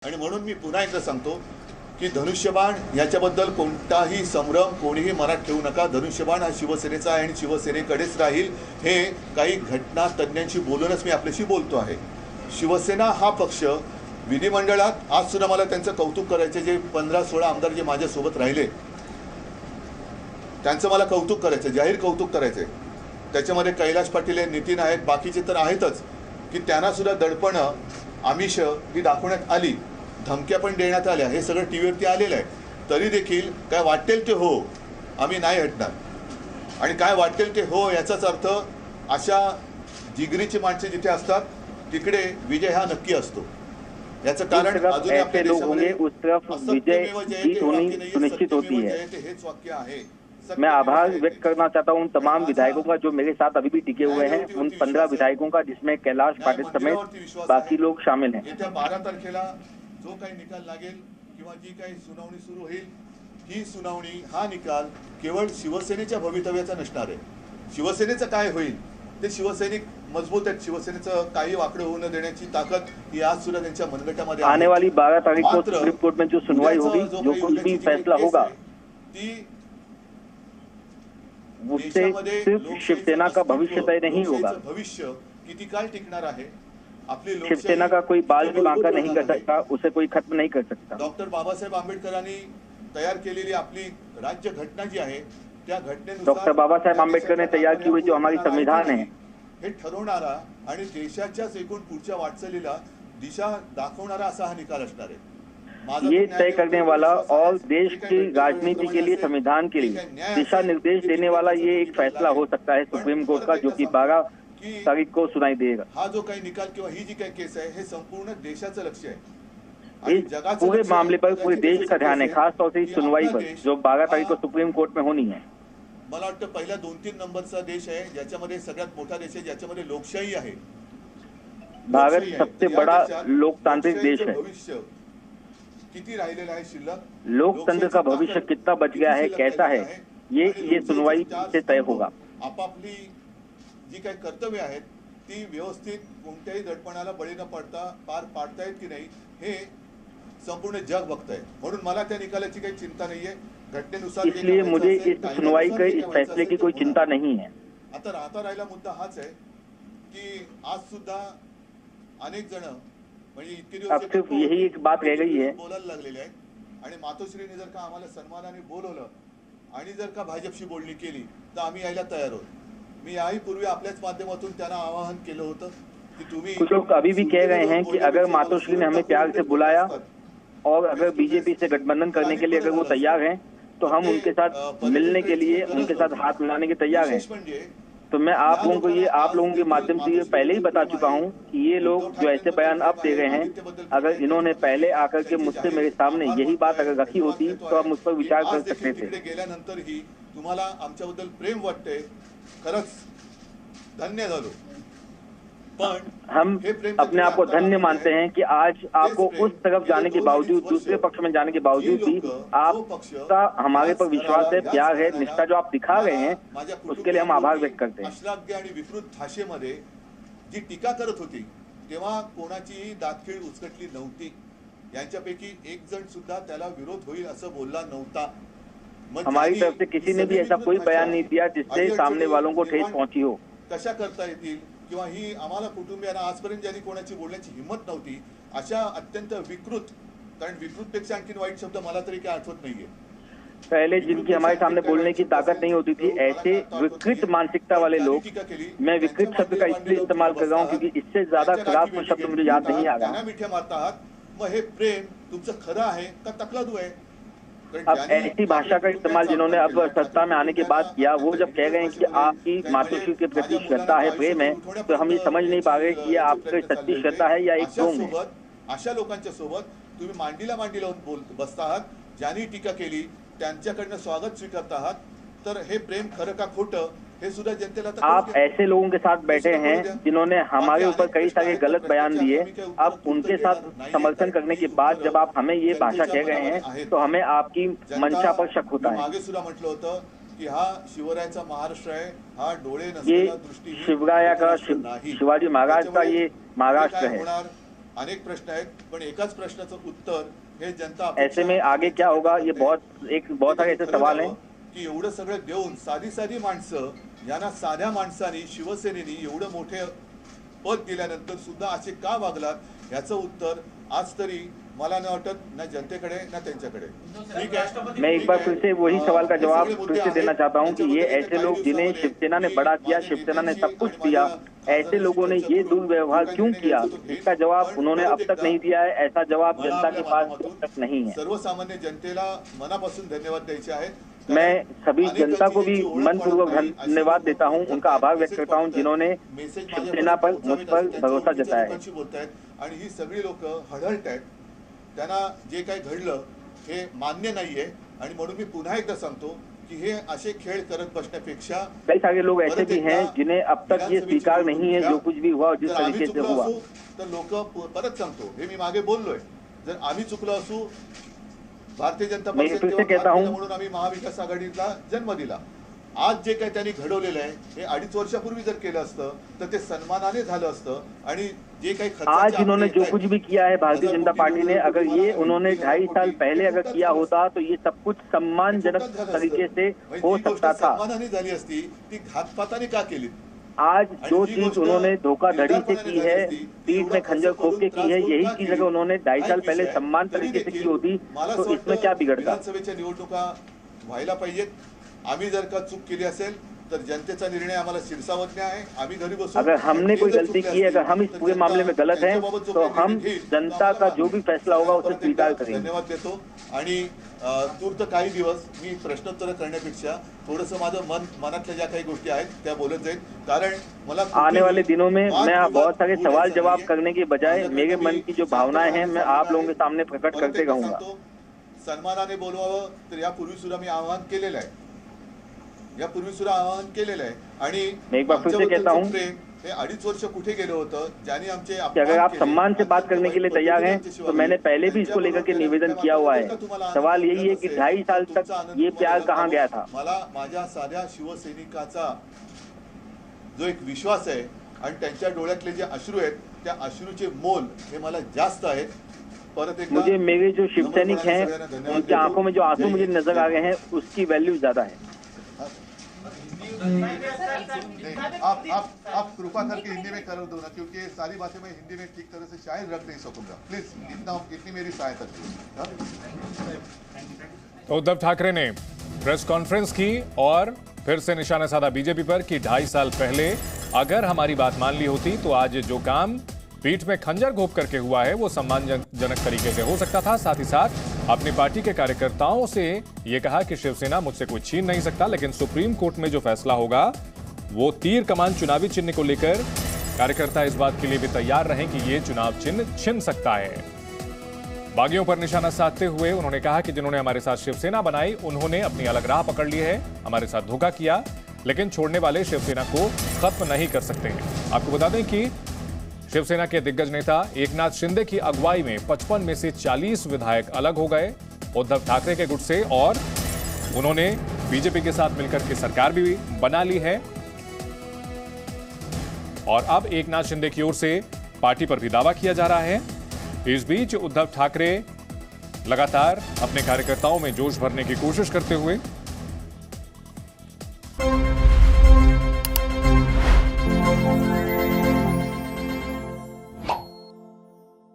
आणि म्हणून मी पुन्हा एकदा सांगतो की धनुष्यबाण याच्याबद्दल कोणताही संभ्रम कोणीही मनात ठेवू नका। धनुष्यबाण हा शिवसेनेचा आहे आणि शिवसेनेकडेच राहील। हे काही घटना तज्ञांशी बोलूनच मी आपल्याशी बोलतो आहे। शिवसेना हा पक्ष विधिमंडळात आज सुद्धा मला त्यांचं कौतुक करायचे, जे 15-16 आमदार जे माझ्यासोबत राहिले त्यांचं मला कौतुक करायचं, जाहीर कौतुक करायचं। त्याच्यामध्ये कैलाश पाटील आहेत, नितीन आहेत, बाकीचे तर आहेतच की त्यांना सुद्धा दडपण आमिष ही दाखवण्यात आली, धमक्या पण देण्यात आल्या। हे सगळं टीव्हीवरती आलेलं आहे। तरी देखील काय वाटेल ते हो, आम्ही नाही हटणार। आणि काय वाटेल ते हो याचाच अर्थ अशा जिगरीची माणसे जिथे असतात तिकडे विजय हा नक्की असतो। याचं कारण अजूनही आपल्या देशामध्ये सुनिश्चित होती है। हेच वाक्य आहे। मैं आभार व्यक्त करना चाहता हूं उन तमाम विधायकों का जो मेरे साथ अभी भी टिके हुए हैं, उन 15 विधायकों का जिसमें कैलाश पाटिल समेत बाकी लोग शामिल हैं। येत्या 12 तारखेला जो काही निकाल लागेल किंवा जी काही सुनावणी सुरू होईल, ही सुनावणी हा निकाल केवळ शिवसेनेच्या भवितव्याचा नसणार आहे। शिवसेनेचं काय होईल ते शिवसैनिक मजबूत आहेत। शिवसेनेचं काही वाकडं होऊ न देण्याची ताकद ही आज सुद्धा त्यांच्या मनगटामध्ये आहे। आने वाली 12 तारीख को सुप्रीम कोर्ट में जो सुनवाई होगी, जो कुछ भी फैसला होगा ती उससे सिर्फ शिवसेना का भविष्य तय नहीं होगा। भविष्य किती काल टिकणार आहे, आपली शिवसेना का कोई बाल भी बांका नहीं कर सकता, उसे कोई खत्म नहीं कर सकता। डॉक्टर बाबासाहेब आंबेडकरांनी तयार केलेली आपली राज्य घटना जी आहे त्या घटनेनुसार डॉक्टर बाबा साहेब आंबेडकर ने तैयार की हुई जो हमारी संविधान है, हे ठरवणारा आणि देशाच्याच एकूण पुढच्या वाटचालीला दिशा दाखवणारा असा हा निकाल असणार आहे। ये तय करने वाला और देश की राजनीति के लिए, संविधान के लिए दिशा निर्देश देने वाला ये एक फैसला हो सकता है सुप्रीम कोर्ट का, जो कि 12 तारीख को सुनाई देगा। हा जो काही निकाल किंवा ही जी काही केस आहे हे संपूर्ण देशाचं लक्ष आहे। इस पूरे मामले पर पूरे देश का ध्यान है, खास तौर से इस सुनवाई पर जो 12 तारीख को सुप्रीम कोर्ट में होनी है। मला वाटतं पहिला 2-3 नंबरचा देश आहे ज्याच्यामध्ये सगळ्यात मोठा देश आहे, ज्याच्यामध्ये लोकशाही आहे। भारत सबसे बड़ा लोकतांत्रिक देश है। किती राहिलेला आहे शिल्लक, लोकतंत्र का भविष्य कितना बच गया है, कैसा है, ये सुनवाई से तय होगा। आपापली जी काही कर्तव्य आहेत ती व्यवस्थित कोणत्याही दडपणाला बळी न पडता पार पाडतायत की नाही हे संपूर्ण जग बघतंय। म्हणून मला त्या निकालाची काही चिंता नाहीये। घटनेनुसार इसलिए मुझे इस सुनवाई के इस फैसले की कोई चिंता नहीं है। आता राहिला मुद्दा हाच आहे की आज सुद्धा अनेक जण म्हणजे इतके दिवस अब सिर्फ यही एक बात रह गई है, बोलायला लागलेले आहे। आणि मातोश्रीने जर का आम्हाला सन्मानाने बोलवलं आणि जर का भाजपशी बोलणी केली तर आम्ही यायला तयार आहोत। मी याही पूर्वी आपल्याच माध्यमातून त्यांना आवाहन केलं होतं की तुम्ही, कुछ लोग अभी भी कह रहे हैं कि अगर मातोश्री ने हमें प्यार से बुलाया और अगर बीजेपी से गठबंधन करने के लिए अगर वो तैयार हैं तो हम उनके साथ मिलने के लिए, उनके साथ हाथ मिलाने के तैयार हैं। तो मैं आप लोगों के माध्यम से ये पहले ही बता चुका हूं कि ये लोग जो ऐसे बयान अब दे रहे हैं, अगर इन्होंने पहले आकर के मुझसे मेरे सामने यही बात अगर रखी होती तो आप मुझ पर विचार कर सकते थे। गेल्यानंतर ही तुम्हाला आमच्याबद्दल प्रेम वाटते, खरंच धन्य झालो। पण हम अपने आप को धन्य मानते हैं कि आज आपको उस तरफ जाने के बावजूद, दूसरे पक्ष में जाने के बावजूद भी आपका हमारे पर विश्वास है, प्यार है, निष्ठा जो आप दिखा रहे हैं, उसके लिए हम आभार व्यक्त करते हैं। अश्लाघ्य आणि विकृत भाषेमध्ये जी टीका करत होती तेव्हा कोणाचीही दातखीळ उचकटली नव्हती। यांच्यापैकी एक जण सुद्धा त्याला विरोध होईल असं बोलला नव्हता। हमारी तरफ से किसी ने भी ऐसा कोई बयान नहीं दिया जिससे सामने वालों को ठेस पहुंची हो। कशा करता येतील किंवा ही आम्हाला कुटुंबियांना आजपर्यंत ज्यांनी कोणाची बोलण्याची हिंमत नव्हती अशा अत्यंत विकृत, कारण विकृतपेक्षा आणखीन वाईट शब्द मला तरी काय आठवत नाहीये, पहले जिनकी हमारे सामने बोलने की ताकत नहीं होती थी, ऐसे विकृत मानसिकता वाले लोग, मैं विकृत शब्द का इसलिए इस्तेमाल कर रहा हूँ क्योंकि इससे ज्यादा खराब कोई शब्द मुझे याद नहीं आ रहा। मिठ्या मारता आहात, मग हे प्रेम तुमचं खरं आहे का तकलादू आहे? अब ऐसी भाषा का इस्तेमाल जिन्होंने अब सत्ता में आने के बाद किया, वो जब कह रहे हैं कि आपकी मातोश्री के प्रति श्रद्धा है, प्रेम है, तो हम ये समझ नहीं पा रहे कि ये आपकी सच्ची श्रद्धा है या एक ढोंग है। अशा लोकांच्या सोबत तुम्ही मांडीला मांडी लावून बसता आहात, ज्यांनी टीका केली त्यांच्याकडनं स्वागत स्वीकारता आहात, तर हे प्रेम खरं का खोटं हे सुद्धा जनतेला आप ऐसे लोगों के साथ बैठे हैं जिन्होंने हमारे ऊपर कई सारे गलत बयान दिए, अब उनके साथ समर्थन करने के बाद जब आप हमें ये भाषा कह रहे हैं तो हमें आपकी मंशा पर शक होता है। मागे सुद्धा म्हटलं होतं की हा शिवरायाचा महाराष्ट्र आहे, हा डोळे नसलेला दृष्टी शिवराया का, शिवाजी महाराज का ये महाराष्ट्र है। अनेक प्रश्न आहेत, पण एकाच प्रश्नाचं उत्तर हे जनता ऐसे में आगे क्या होगा, ये बहुत सारे ऐसे सवाल हैं की एवढं सगळं देऊन साधी माणसं यांना साध्या माणसांनी शिवसेनेनी एवढं मोठे पद दिल्यानंतर सुद्धा असे का वागलात याचं उत्तर आज तरी मला नाही वाटत ना जनतेकडे ना त्यांच्याकडे। ठीक है, मैं एक बार फिर से वही सवाल का जवाब फिर से देना चाहता हूं कि ये ऐसे लोग जिन्हें शिवसेना ने बड़ा किया, शिवसेना ने सब कुछ दिया, ऐसे लोगों ने ये दुर्व्यवहार क्यों किया, इसका जवाब उन्होंने अब तक नहीं दिया है। ऐसा जवाब जनता के पास अब तक नहीं है। सर्वसामान्य जनतेला मनापासून धन्यवाद द्यायचे आहेत। मैं सभी जनता को भी मनपूर्वक धन्यवाद देता हूं, उनका आभार व्यक्त करता हूं जिन्होंने शिवसेना पर, मुझ पर भरोसा जताया है। आणि ही सगळी लोक हळहळत आहेत, त्यांना जे काही घडलं हे मान्य नाहीये आणि म्हणून मी पुन्हा एकदा सांगतो कि हे असे खेळ करत बसण्यापेक्षा कई सारे लोग ऐसे भी हैं जिन्हें अब तक ये स्वीकार नहीं है जो कुछ भी हुआ, जिस तरीके से हुआ। तर लोक परत सांगतो, हे मी मागे बोललोय, जर आम्ही चुकलो असू, भारतीय जनता पक्ष म्हणून आम्ही महाविकास आघाडीला जन्म दिला, आज जे काही त्यांनी घडवलेलं आहे हे 2.5 वर्षापूर्वी जर केलं असतं तर ते सन्मानाने झालं असतं। आणि जे काही आज इन्होंने जो कुछ भी किया है भारतीय जनता पार्टी ने, अगर ये उन्होंने 2.5 साल पहले अगर किया होता तो ये सब कुछ सम्मानजनक तरीके से हो सकता था। सन्मानाने झाली असती, ती घातपाताने का केली? आज जो चीज उन्होंने धोखाधड़ी से की है, पीठ में खंजर खोप के की है, यही चीज अगर उन्होंने 2.5 साल पहले सम्मान तरीके से की होती तो इसमें क्या बिगड़ता? विधानसभेच्या निवडणुका व्हायला पाहिजेत। आम्ही जर का चूक केली असेल तर जनतेचा निर्णय आम्हाला शिरसावत आहे, आम्ही घरी बसू। अगर हमने कोई गलती की है, अगर हम इस पूरे मामले में गलत हैं तो हम जनता का जो भी फैसला होगा उसे स्वीकार करेंगे। धन्यवाद देतो आणि तूर्त काही दिवस मी प्रश्नोत्तर करण्यापेक्षा थोडंसं माझं मनातल्या ज्या काही गोष्टी आहेत त्या बोलत जाईल, कारण मला आने वाले दिनों में मैं बहुत सारे सवाल जवाब करने के बजाय मेरे मन की जो भावनाएं हैं मैं आप लोगों के सामने प्रकट करते रहूंगा। सन्मानाने बोलवावं तर यापूर्वी सुद्धा मी आवाहन केलेलं आहे, आणि मैं एक बार फिर से कहता हूं हे 2.5 वर्ष कुठे गेलं होतं, ज्यांनी आमचे कि अगर आप सम्मान से बात करने के लिए तैयार हैं तो मैंने पहले भी इसको लेकर के निवेदन किया हुआ है। सवाल यही है कि 2.5 साल तक ये प्यार कहाँ गया था? मला माझ्या साध्या शिवसैनिकाचा जो एक विश्वास आहे आणि त्यांच्या डोळ्यातले जे अश्रू आहेत त्या अश्रूचे मोल हे मला जास्त आहेत। परत एक मुझे मेरे जो शिवसैनिक हैं उनकी आंखों में जो आंसू मुझे नजर आ रहे हैं उसकी वैल्यू ज्यादा है। आप कृपा करके हिंदी में कर दो ना, क्योंकि सारी बातें मैं हिंदी में ठीक तरह से शायद रख नहीं सकूंगा। प्लीज इतनी मेरी सहायता कीजिए। तो उद्धव ठाकरे ने प्रेस कॉन्फ्रेंस की और फिर से निशाना साधा बीजेपी पर कि 2.5 साल पहले अगर हमारी बात मान ली होती तो आज जो काम पीठ में खंजर घोंप करके हुआ है वो सम्मानजनक तरीके से हो सकता था। साथ ही साथ अपनी पार्टी के कार्यकर्ताओं से ये कहा कि शिवसेना मुझसे कोई छीन नहीं सकता, लेकिन सुप्रीम कोर्ट में जो फैसला होगा वो तीर कमान चुनावी चिन्ह को लेकर कार्यकर्ता इस बात के लिए भी तैयार रहें कि ये चुनाव चिन्ह छिन सकता है। बागियों पर निशाना साधते हुए उन्होंने कहा कि जिन्होंने हमारे साथ शिवसेना बनाई उन्होंने अपनी अलग राह पकड़ ली है, हमारे साथ धोखा किया, लेकिन छोड़ने वाले शिवसेना को खत्म नहीं कर सकते हैं। आपको बता दें कि शिवसेना के दिग्गज नेता एकनाथ शिंदे की अगुवाई में 55 में से 40 विधायक अलग हो गए उद्धव ठाकरे के गुट से, और उन्होंने बीजेपी के साथ मिलकर के सरकार भी बना ली है। और अब एकनाथ शिंदे की ओर से पार्टी पर भी दावा किया जा रहा है। इस बीच उद्धव ठाकरे लगातार अपने कार्यकर्ताओं में जोश भरने की कोशिश करते हुए